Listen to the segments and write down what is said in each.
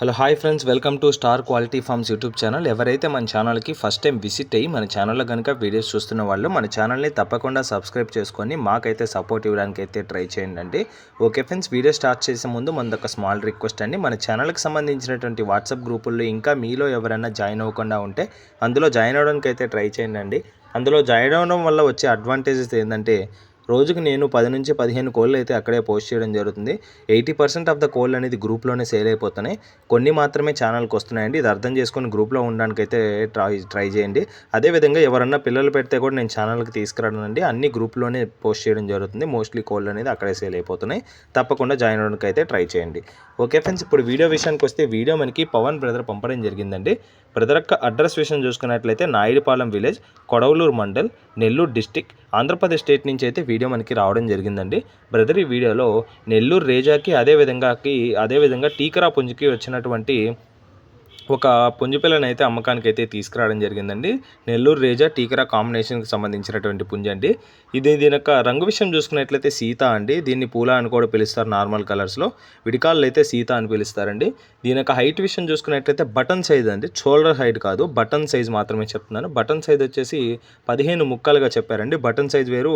Hello hi friends, welcome to star Quality Farms YouTube channel. ఎవరైతే మన ఛానల్కి first time visit అయ్యి మన ఛానల్లో కనుక వీడియోస్ చూస్తున్న వాళ్ళు మన ఛానల్ని తప్పకుండా సబ్స్క్రైబ్ చేసుకొని మాకైతే సపోర్ట్ ఇవ్వడానికి అయితే ట్రై చేయండి. ఓకే ఫ్రెండ్స్, వీడియో స్టార్ట్ చేసే ముందు మనదొక స్మాల్ రిక్వెస్ట్ అండి. మన ఛానల్కి సంబంధించినటువంటి వాట్సాప్ గ్రూపుల్లో ఇంకా మీలో ఎవరైనా జాయిన్ అవ్వకుండా ఉంటే అందులో జాయిన్ అవ్వడానికి అయితే ట్రై చేయండి. అందులో జాయిన్ అవ్వడం వల్ల వచ్చే అడ్వాంటేజెస్ ఏంటంటే రోజుకి నేను 10 నుంచి 15 కోళ్ళు అయితే అక్కడే పోస్ట్ చేయడం జరుగుతుంది. 80% ఆఫ్ ద కోళ్ళు అనేది గ్రూప్లోనే సేల్ అయిపోతున్నాయి. కొన్ని మాత్రమే ఛానల్కి వస్తున్నాయండి. ఇది అర్థం చేసుకొని గ్రూప్లో ఉండడానికి అయితే ట్రై చేయండి. అదేవిధంగా ఎవరన్నా పిల్లలు పెడితే కూడా నేను ఛానల్కి తీసుకురానండి. అన్ని గ్రూప్లోనే పోస్ట్ చేయడం జరుగుతుంది. మోస్ట్లీ కోళ్ళు అనేది అక్కడే సేల్ అయిపోతున్నాయి. తప్పకుండా జాయిన్ అవ్వడానికి అయితే ట్రై చేయండి. ఓకే ఫ్రెండ్స్, ఇప్పుడు వీడియో విషయానికి వస్తే వీడియో మనకి పవన్ బ్రదర్ పంపడం జరిగిందండి. బ్రదర్ యొక్క అడ్రస్ విషయం చూసుకున్నట్లయితే Naidupalem village, Kodavaluru mandal, Nellore district, Andhra Pradesh state నుంచి అయితే వీడియో మనకి రావడం జరిగిందండి. బ్రదర్ ఈ వీడియోలో నెల్లూరు రేజాకి అదేవిధంగా టీకరా పుంజుకి వచ్చినటువంటి ఒక పుంజుపిల్లని అయితే అమ్మకానికి అయితే తీసుకురావడం జరిగిందండి. నెల్లూరు రేజా టీకరా కాంబినేషన్కి సంబంధించినటువంటి పుంజ అండి. దీని యొక్క రంగు విషయం చూసుకున్నట్లయితే సీత అండి. దీన్ని పూల అని కూడా పిలుస్తారు నార్మల్ కలర్స్లో. విడికాళ్ళు అయితే సీత అని పిలుస్తారండి. దీని యొక్క హైట్ విషయం చూసుకున్నట్లయితే బటన్ సైజ్ అండి, షోల్డర్ హైట్ కాదు, బటన్ సైజ్ మాత్రమే చెప్తున్నాను. బటన్ సైజ్ వచ్చేసి 15 ముక్కలుగా చెప్పారండి. బటన్ సైజ్ వేరు,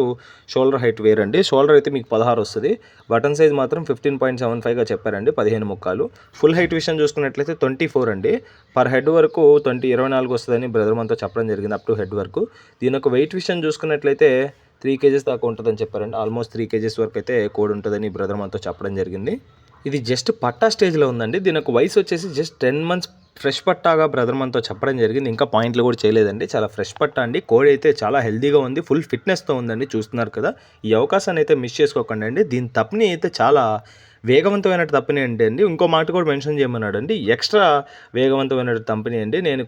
షోల్డర్ హైట్ వేరు అండి. షోల్డర్ అయితే మీకు 16 వస్తుంది, బటన్ సైజ్ మాత్రం 15.75గా చెప్పారండి, 15 ముక్కలు. ఫుల్ హైట్ విషయం చూసుకున్నట్లయితే 24 అండి. పర్ హెడ్ వరకు 24 వస్తుందని బ్రదర్ మనతో చెప్పడం జరిగింది, అప్ టు హెడ్ వరకు. దీని యొక్క వెయిట్ విషయం చూసుకున్నట్లయితే 3 కేజెస్ దాకా ఉంటుందని చెప్పారండి. ఆల్మోస్ట్ 3 కేజెస్ వరకు అయితే కోడి ఉంటుందని బ్రదర్ మనతో చెప్పడం జరిగింది. ఇది జస్ట్ పట్టా స్టేజ్లో ఉందండి. దీని యొక్క వయసు వచ్చేసి జస్ట్ 10 మంత్స్ ఫ్రెష్ పట్టాగా బ్రదర్ మనతో చెప్పడం జరిగింది. ఇంకా పాయింట్లు కూడా చేయలేదండి. చాలా ఫ్రెష్ పట్టా అండి. కోడి అయితే చాలా హెల్తీగా ఉంది, ఫుల్ ఫిట్నెస్తో ఉందండి. చూస్తున్నారు కదా, ఈ అవకాశాన్ని అయితే మిస్ చేసుకోకండి అండి. దీని తప్పని అయితే చాలా వేగవంతమైన తప్పని అండి. ఇంకో మాట కూడా మెన్షన్ చేయమన్నాడు అండి, ఎక్స్ట్రా వేగవంతమైన కంపెనీ అండి. నేను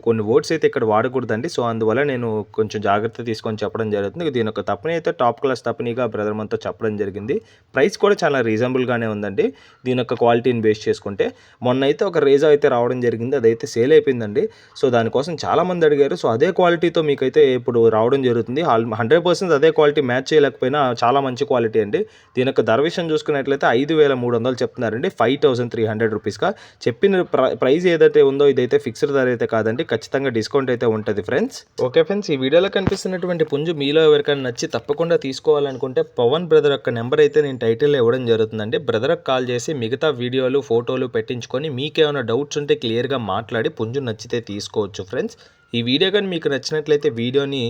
కొన్ని వర్డ్స్ అయితే ఇక్కడ వాడకూడదండి. సో అందువల్ల నేను కొంచెం జాగ్రత్త తీసుకొని చెప్పడం జరుగుతుంది. దీని యొక్క తప్పని అయితే టాప్ క్లాస్ తప్పనిగా బ్రదర్ మనతో చెప్పడం జరిగింది. ప్రైస్ కూడా చాలా రీజనబుల్గానే ఉందండి దీని యొక్క క్వాలిటీని బేస్ చేసుకుంటే. మొన్న అయితే ఒక రేజా అయితే రావడం జరిగింది, అదైతే సేల్ అయిపోయిందండి. సో దానికోసం చాలామంది అడిగారు. సో అదే క్వాలిటీతో మీకైతే ఇప్పుడు రావడం జరుగుతుంది. 100% అదే క్వాలిటీ మ్యాచ్ చేయలేకపోయినా చాలా మంచి క్వాలిటీ అండి. దీని యొక్క ధర విషయం చూసుకున్నట్లయితే 5,300 చెప్తున్నారండి, 5,300 రూపీస్గా. చెప్పిన ప్రైస్ ఏదైతే ఉందో ఇదైతే ఫిక్స్డ్ ధర అయితే కాదండి, ఖచ్చితంగా డిస్కౌంట్ అయితే ఉంటుంది ఫ్రెండ్స్. ఓకే ఫ్రెండ్స్, ఈ వీడియోలో కనిపిస్తున్నటువంటి పుంజు మీలో ఎవరికైనా నచ్చి తప్పకుండా తీసుకోవాలనుకుంటే పవన్ బ్రదర్ యొక్క నెంబర్ అయితే నేను టైటిల్లో ఇవ్వడం జరుగుతుందండి. బ్రదర్కి కాల్ చేసి మిగతా వీడియోలు ఫోటోలు పెట్టించుకొని మీకేమైనా డౌట్స్ ఉంటే క్లియర్గా మాట్లాడి పుంజు నచ్చితే తీసుకోవచ్చు ఫ్రెండ్స్. ఈ వీడియో కానీ మీకు నచ్చినట్లయితే వీడియోని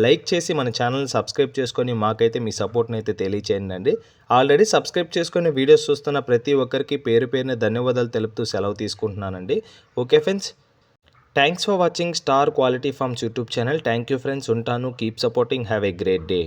లైక్ చేసి మన ఛానల్ని సబ్స్క్రైబ్ చేసుకొని మాకైతే మీ సపోర్ట్ని అయితే తెలియచేయండి. ఆల్రెడీ సబ్స్క్రైబ్ చేసుకొని వీడియోస్ చూస్తున్న ప్రతి ఒక్కరికి పేరు పేరున ధన్యవాదాలు తెలుపుతూ సెలవు తీసుకుంటున్నానండి. Okay friends, thanks for watching Star Quality Farms YouTube channel. Thank you friends, ఉంటాను. Keep supporting, have a great day.